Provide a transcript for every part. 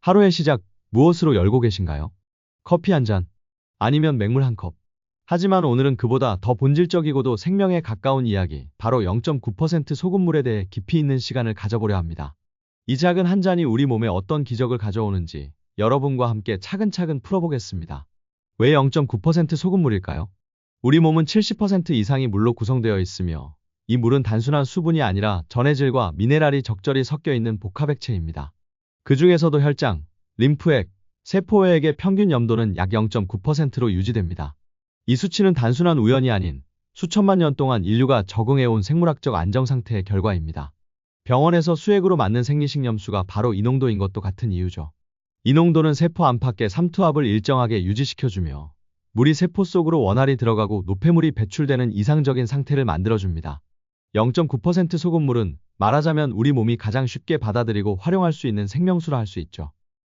하루의 시작, 무엇으로 열고 계신가요? 커피 한 잔, 아니면 맹물 한 컵. 하지만 오늘은 그보다 더 본질적이고도 생명에 가까운 이야기, 바로 0.9% 소금물에 대해 깊이 있는 시간을 가져보려 합니다. 이 작은 한 잔이 우리 몸에 어떤 기적을 가져오는지 여러분과 함께 차근차근 풀어보겠습니다. 왜 0.9% 소금물일까요? 우리 몸은 70% 이상이 물로 구성되어 있으며 이 물은 단순한 수분이 아니라 전해질과 미네랄이 적절히 섞여 있는 복합액체입니다. 그 중에서도 혈장, 림프액, 세포외액의 평균 염도는 약 0.9%로 유지됩니다. 이 수치는 단순한 우연이 아닌 수천만 년 동안 인류가 적응해온 생물학적 안정 상태의 결과입니다. 병원에서 수액으로 맞는 생리식염수가 바로 이 농도인 것도 같은 이유죠. 이 농도는 세포 안팎의 삼투압을 일정하게 유지시켜주며 물이 세포 속으로 원활히 들어가고 노폐물이 배출되는 이상적인 상태를 만들어줍니다. 0.9% 소금물은 말하자면 우리 몸이 가장 쉽게 받아들이고 활용할 수 있는 생명수라 할 수 있죠.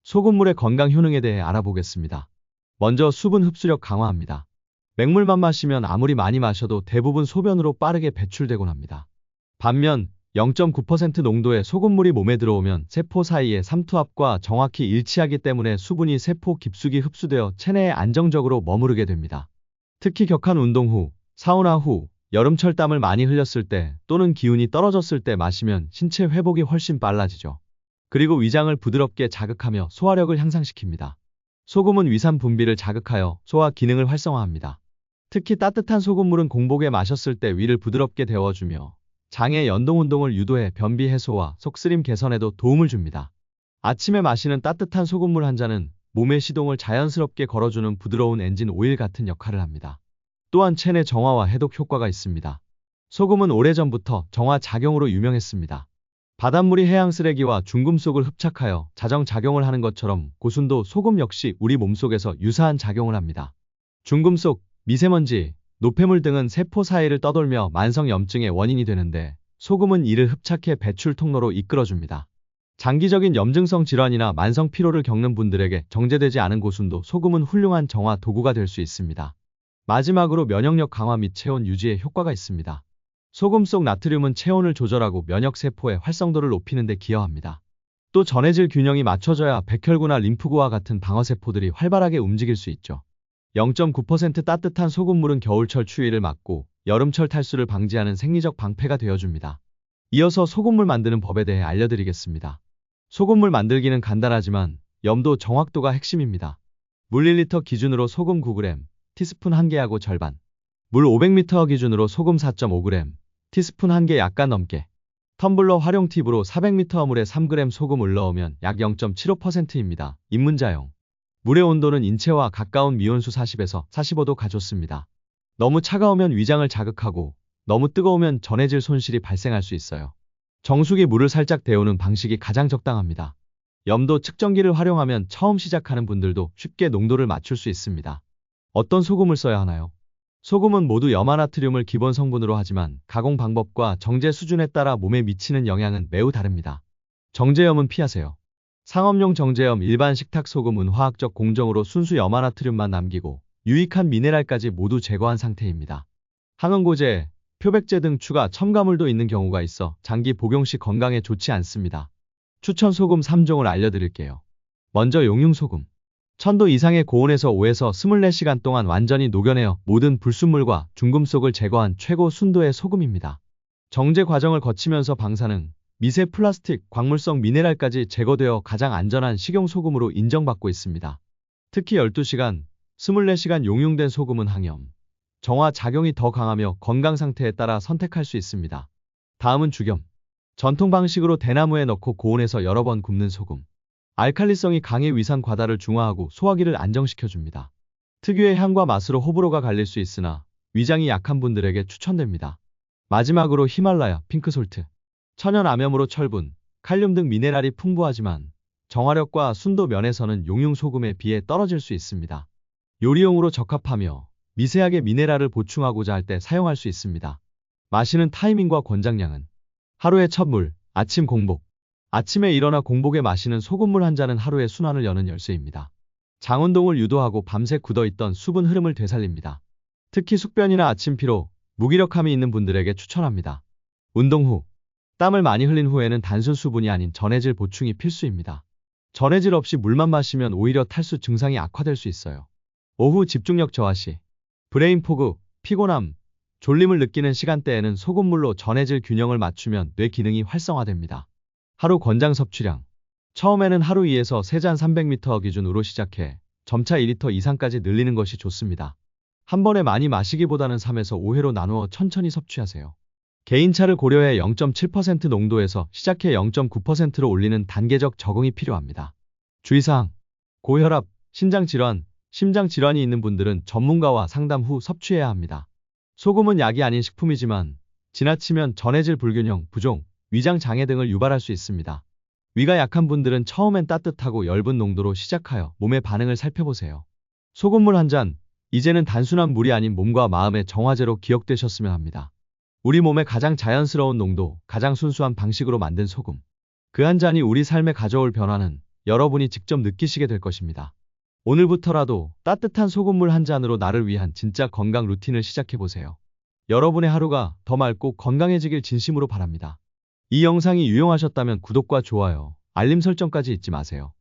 소금물의 건강 효능에 대해 알아보겠습니다. 먼저 수분 흡수력 강화합니다. 맹물만 마시면 아무리 많이 마셔도 대부분 소변으로 빠르게 배출되곤 합니다. 반면 0.9% 농도의 소금물이 몸에 들어오면 세포 사이의 삼투압과 정확히 일치하기 때문에 수분이 세포 깊숙이 흡수되어 체내에 안정적으로 머무르게 됩니다. 특히 격한 운동 후, 사우나 후, 여름철 땀을 많이 흘렸을 때 또는 기운이 떨어졌을 때 마시면 신체 회복이 훨씬 빨라지죠. 그리고 위장을 부드럽게 자극하며 소화력을 향상시킵니다. 소금은 위산 분비를 자극하여 소화 기능을 활성화합니다. 특히 따뜻한 소금물은 공복에 마셨을 때 위를 부드럽게 데워주며 장의 연동 운동을 유도해 변비 해소와 속쓰림 개선에도 도움을 줍니다. 아침에 마시는 따뜻한 소금물 한 잔은 몸의 시동을 자연스럽게 걸어주는 부드러운 엔진 오일 같은 역할을 합니다. 또한 체내 정화와 해독 효과가 있습니다. 소금은 오래전부터 정화 작용으로 유명했습니다. 바닷물이 해양 쓰레기와 중금속을 흡착하여 자정작용을 하는 것처럼 고순도 소금 역시 우리 몸속에서 유사한 작용을 합니다. 중금속, 미세먼지, 노폐물 등은 세포 사이를 떠돌며 만성염증의 원인이 되는데 소금은 이를 흡착해 배출 통로로 이끌어줍니다. 장기적인 염증성 질환이나 만성 피로를 겪는 분들에게 정제되지 않은 고순도 소금은 훌륭한 정화 도구가 될 수 있습니다. 마지막으로 면역력 강화 및 체온 유지에 효과가 있습니다. 소금 속 나트륨은 체온을 조절하고 면역세포의 활성도를 높이는 데 기여합니다. 또 전해질 균형이 맞춰져야 백혈구나 림프구와 같은 방어세포들이 활발하게 움직일 수 있죠. 0.9% 따뜻한 소금물은 겨울철 추위를 막고 여름철 탈수를 방지하는 생리적 방패가 되어줍니다. 이어서 소금물 만드는 법에 대해 알려드리겠습니다. 소금물 만들기는 간단하지만 염도 정확도가 핵심입니다. 물 1리터 기준으로 소금 9g, 티스푼 1개하고 절반. 물 500ml 기준으로 소금 4.5g, 티스푼 1개 약간 넘게. 텀블러 활용 팁으로 400ml 물에 3g 소금을 넣으면 약 0.75%입니다. 입문자용. 물의 온도는 인체와 가까운 미온수 40에서 45도가 좋습니다. 너무 차가우면 위장을 자극하고 너무 뜨거우면 전해질 손실이 발생할 수 있어요. 정수기 물을 살짝 데우는 방식이 가장 적당합니다. 염도 측정기를 활용하면 처음 시작하는 분들도 쉽게 농도를 맞출 수 있습니다. 어떤 소금을 써야 하나요? 소금은 모두 염화나트륨을 기본 성분으로 하지만 가공 방법과 정제 수준에 따라 몸에 미치는 영향은 매우 다릅니다. 정제염은 피하세요. 상업용 정제염 일반 식탁 소금은 화학적 공정으로 순수 염화나트륨만 남기고 유익한 미네랄까지 모두 제거한 상태입니다. 항응고제, 표백제 등 추가 첨가물도 있는 경우가 있어 장기 복용 시 건강에 좋지 않습니다. 추천 소금 3종을 알려드릴게요. 먼저 용융소금. 1000도 이상의 고온에서 5에서 24시간 동안 완전히 녹여내어 모든 불순물과 중금속을 제거한 최고 순도의 소금입니다. 정제 과정을 거치면서 방사능, 미세 플라스틱, 광물성 미네랄까지 제거되어 가장 안전한 식용소금으로 인정받고 있습니다. 특히 12시간, 24시간 용융된 소금은 항염, 정화 작용이 더 강하며 건강 상태에 따라 선택할 수 있습니다. 다음은 죽염. 전통 방식으로 대나무에 넣고 고온에서 여러 번 굽는 소금. 알칼리성이 강해 위산 과다를 중화하고 소화기를 안정시켜줍니다. 특유의 향과 맛으로 호불호가 갈릴 수 있으나 위장이 약한 분들에게 추천됩니다. 마지막으로 히말라야 핑크솔트. 천연 암염으로 철분, 칼륨 등 미네랄이 풍부하지만 정화력과 순도 면에서는 용융소금에 비해 떨어질 수 있습니다. 요리용으로 적합하며 미세하게 미네랄을 보충하고자 할 때 사용할 수 있습니다. 마시는 타이밍과 권장량은 하루의 첫 물, 아침 공복. 아침에 일어나 공복에 마시는 소금물 한 잔은 하루의 순환을 여는 열쇠입니다. 장운동을 유도하고 밤새 굳어있던 수분 흐름을 되살립니다. 특히 숙변이나 아침 피로, 무기력함이 있는 분들에게 추천합니다. 운동 후, 땀을 많이 흘린 후에는 단순 수분이 아닌 전해질 보충이 필수입니다. 전해질 없이 물만 마시면 오히려 탈수 증상이 악화될 수 있어요. 오후 집중력 저하 시, 브레인 포그, 피곤함, 졸림을 느끼는 시간대에는 소금물로 전해질 균형을 맞추면 뇌 기능이 활성화됩니다. 하루 권장 섭취량. 처음에는 하루 2에서 3잔 300ml 기준으로 시작해 점차 2리터 이상까지 늘리는 것이 좋습니다. 한 번에 많이 마시기보다는 3에서 5회로 나누어 천천히 섭취하세요. 개인차를 고려해 0.7% 농도에서 시작해 0.9%로 올리는 단계적 적응이 필요합니다. 주의사항. 고혈압, 신장질환, 심장질환이 있는 분들은 전문가와 상담 후 섭취해야 합니다. 소금은 약이 아닌 식품이지만 지나치면 전해질 불균형, 부종, 위장 장애 등을 유발할 수 있습니다. 위가 약한 분들은 처음엔 따뜻하고 엷은 농도로 시작하여 몸의 반응을 살펴보세요. 소금물 한 잔, 이제는 단순한 물이 아닌 몸과 마음의 정화제로 기억되셨으면 합니다. 우리 몸에 가장 자연스러운 농도, 가장 순수한 방식으로 만든 소금. 그 한 잔이 우리 삶에 가져올 변화는 여러분이 직접 느끼시게 될 것입니다. 오늘부터라도 따뜻한 소금물 한 잔으로 나를 위한 진짜 건강 루틴을 시작해보세요. 여러분의 하루가 더 맑고 건강해지길 진심으로 바랍니다. 이 영상이 유용하셨다면 구독과 좋아요, 알림 설정까지 잊지 마세요.